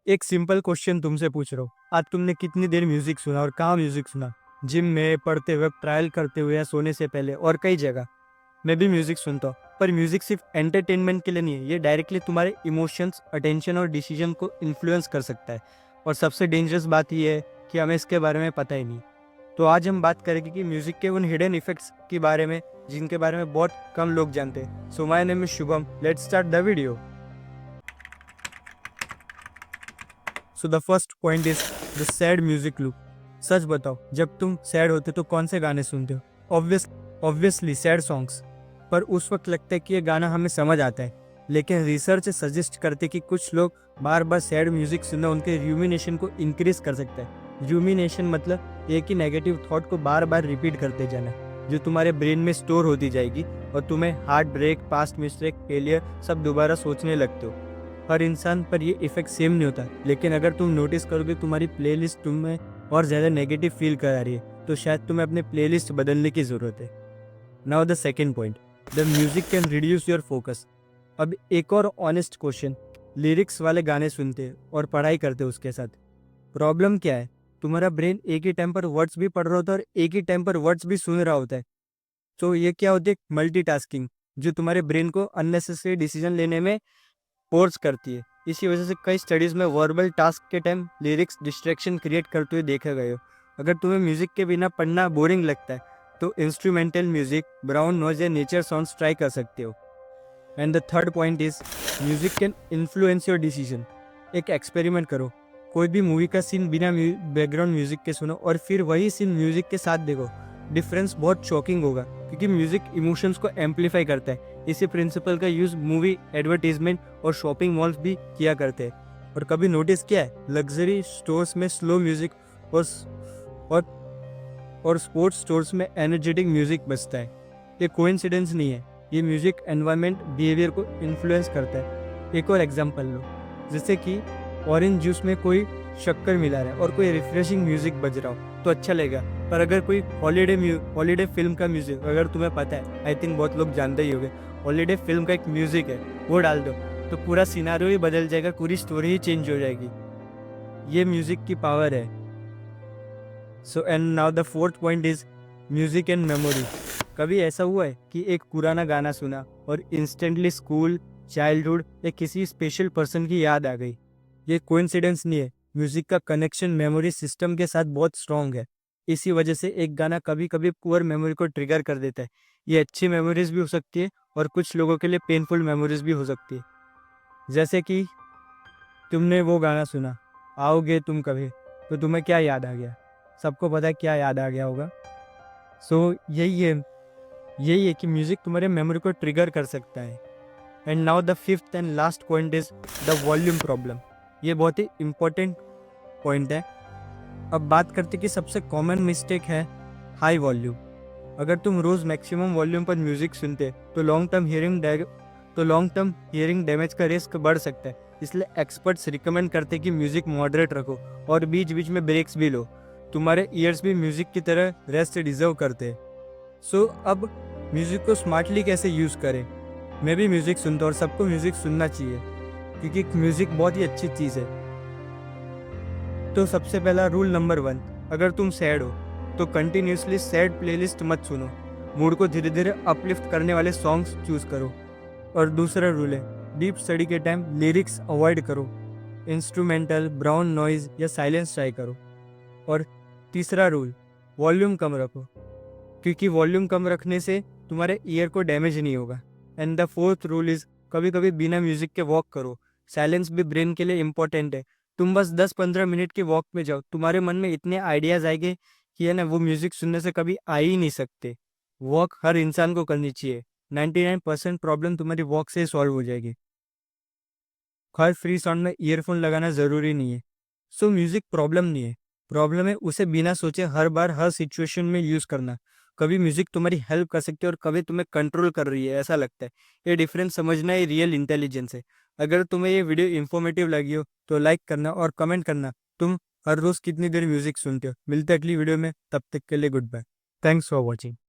एक simple question तुमसे पूछ रहा हूँ, आज तुमने कितनी देर म्यूजिक सुना और कहाँ म्यूजिक सुना? जिम में, पढ़ते वक्त, ट्रायल करते हुए या सोने से पहले और कई जगह। मैं भी म्यूजिक सुनता हूँ, पर म्यूजिक सिर्फ एंटरटेनमेंट के लिए नहीं है, ये डायरेक्टली तुम्हारे इमोशंस, अटेंशन और डिसीजन को इन्फ्लुएंस कर सकता है। और सबसे डेंजरस बात यह है कि हमें इसके बारे में पता ही नहीं। तो आज हम बात करेंगे कि म्यूजिक के उन हिडन इफेक्ट्स के बारे में जिनके बारे में बहुत कम लोग जानते हैं। So my name is Shubham, let's start the video. So the first point is the sad music loop. सच बताओ, जब तुम सैड होते तो कौन से गाने सुनते हो? Obviously sad songs. पर उस वक्त लगता है कि ये गाना हमें समझ आता है, लेकिन रिसर्च सजेस्ट करते कि कुछ लोग बार बार सैड म्यूजिक सुनना उनके र्यूमिनेशन को इंक्रीज कर सकता है। र्यूमिनेशन मतलब एक ही नेगेटिव थॉट को बार बार रिपीट करते जाना, जो तुम्हारे ब्रेन में स्टोर होती जाएगी और तुम्हें heart break, past mistake, failure सब दोबारा सोचने लगते हो। हर इंसान पर ये इफेक्ट सेम नहीं होता, लेकिन अगर तुम नोटिस करोगे तुम्हारी प्लेलिस्ट तुम्हें और ज़्यादा नेगेटिव फील करा रही है, तो शायद तुम्हें अपने प्लेलिस्ट बदलने की ज़रूरत है। Now the second point, the music can reduce your focus. अब एक और ऑनेस्ट क्वेश्चन, लिरिक्स वाले गाने सुनते हो और पढ़ाई करते हो उसके साथ, प्रॉब्लम क्या है? तुम्हारा ब्रेन एक ही टाइम पर वर्ड्स भी पढ़ रहा होता है और एक ही टाइम पर वर्ड्स भी सुन रहा होता है। तो ये क्या होती है? मल्टीटास्किंग, जो तुम्हारे ब्रेन को अननेसेसरी डिसीजन लेने में फोर्स करती है। इसी वजह से कई स्टडीज़ में वर्बल टास्क के टाइम लिरिक्स डिस्ट्रैक्शन क्रिएट करते हुए देखे गए हो। अगर तुम्हें म्यूजिक के बिना पढ़ना बोरिंग लगता है, तो इंस्ट्रूमेंटल म्यूजिक, ब्राउन नॉइज या नेचर साउंड्स ट्राई कर सकते हो। And the third point is music can influence your decision. एक एक्सपेरिमेंट करो, कोई भी मूवी का सीन बिना बैकग्राउंड म्यूजिक के सुनो और फिर वही सीन म्यूजिक के साथ देखो। डिफरेंस बहुत शॉकिंग होगा, क्योंकि म्यूजिक इमोशंस को एम्पलीफाई करता है। इसी प्रिंसिपल का यूज मूवी, एडवर्टीजमेंट और शॉपिंग मॉल्स भी किया करते हैं। और कभी नोटिस किया है, लग्जरी स्टोर्स में स्लो म्यूजिक और और और स्पोर्ट्स स्टोर्स में एनर्जेटिक म्यूजिक बजता है। ये कोइंसिडेंस नहीं है, ये म्यूजिक एनवायरनमेंट बिहेवियर को इन्फ्लुएंस करता है। एक और एग्जांपल लो, जैसे कि ऑरेंज जूस में कोई शक्कर मिला रहा है और कोई रिफ्रेशिंग म्यूजिक बज रहा हो तो अच्छा लगेगा। पर अगर कोई हॉलीडे फिल्म का म्यूजिक, अगर तुम्हें पता है, आई थिंक बहुत लोग जानते ही होंगे, हॉलीडे फिल्म का एक म्यूजिक है, वो डाल दो तो पूरा सिनारियो ही बदल जाएगा, पूरी स्टोरी ही चेंज हो जाएगी। ये म्यूजिक की पावर है। So and now the fourth point is music and memory. कभी ऐसा हुआ है कि एक पुराना गाना सुना और इंस्टेंटली स्कूल, चाइल्डहुड या किसी स्पेशल पर्सन की याद आ गई? ये कोइंसिडेंस नहीं है, म्यूजिक का कनेक्शन मेमोरी सिस्टम के साथ बहुत स्ट्रॉन्ग है। इसी वजह से एक गाना कभी कभी पुअर मेमोरी को ट्रिगर कर देता है। ये अच्छी मेमोरीज भी हो सकती है और कुछ लोगों के लिए पेनफुल मेमोरीज भी हो सकती है। जैसे कि तुमने वो गाना सुना, आओगे तुम कभी, तो तुम्हें क्या याद आ गया? सबको पता है क्या याद आ गया होगा। सो यही है कि म्यूजिक तुम्हारे मेमोरी को ट्रिगर कर सकता है। And now the fifth and last point is the volume problem. ये बहुत ही इंपॉर्टेंट पॉइंट है। अब बात करते कि सबसे कॉमन मिस्टेक है हाई वॉल्यूम। अगर तुम रोज मैक्सिमम वॉल्यूम पर म्यूजिक सुनते तो लॉन्ग टर्म हियरिंग डैमेज का रिस्क बढ़ सकता है। इसलिए एक्सपर्ट्स रिकमेंड करते कि म्यूजिक मॉडरेट रखो और बीच बीच में ब्रेक्स भी लो। तुम्हारे ईयर्स भी म्यूजिक की तरह रेस्ट डिजर्व करते हैं। सो अब म्यूजिक को स्मार्टली कैसे यूज करें? मैं भी म्यूजिक सुनता हूँ और सबको म्यूजिक सुनना चाहिए, क्योंकि म्यूजिक बहुत ही अच्छी चीज़ है। तो सबसे पहला रूल नंबर 1, अगर तुम सैड हो तो कंटिन्यूसली सैड प्लेलिस्ट मत सुनो। मूड को धीरे धीरे अपलिफ्ट करने वाले सॉन्ग्स चूज करो। और दूसरा रूल है, डीप स्टडी के टाइम लिरिक्स अवॉइड करो, इंस्ट्रूमेंटल, ब्राउन नॉइज या साइलेंस ट्राई करो। और तीसरा रूल, वॉल्यूम कम रखो, क्योंकि वॉल्यूम कम रखने से तुम्हारे ईयर को डैमेज नहीं होगा। And the fourth rule is, कभी कभी बिना म्यूजिक के वॉक करो। साइलेंस भी ब्रेन के लिए इंपॉर्टेंट है। तुम बस 10-15 मिनट के वॉक में जाओ, तुम्हारे मन में इतने आइडियाज आएंगे कि है ना, वो म्यूजिक सुनने से कभी आ ही नहीं सकते। वॉक हर इंसान को करनी चाहिए। 99% प्रॉब्लम तुम्हारी वॉक से सॉल्व हो जाएगी। हर फ्री साउंड में ईयरफोन लगाना ज़रूरी नहीं है। सो म्यूज़िक प्रॉब्लम नहीं है, प्रॉब्लम है उसे बिना सोचे हर बार हर सिचुएशन में यूज़ करना। कभी म्यूज़िक तुम्हारी हेल्प कर सकती है और कभी तुम्हें कंट्रोल कर रही है, ऐसा लगता है। ये डिफरेंस समझना ही रियल इंटेलिजेंस है। अगर तुम्हें ये वीडियो इन्फॉर्मेटिव लगी हो तो लाइक करना और कमेंट करना तुम हर रोज़ कितनी देर म्यूज़िक सुनते हो। मिलते हैं अगली वीडियो में, तब तक के लिए goodbye. Thanks for watching.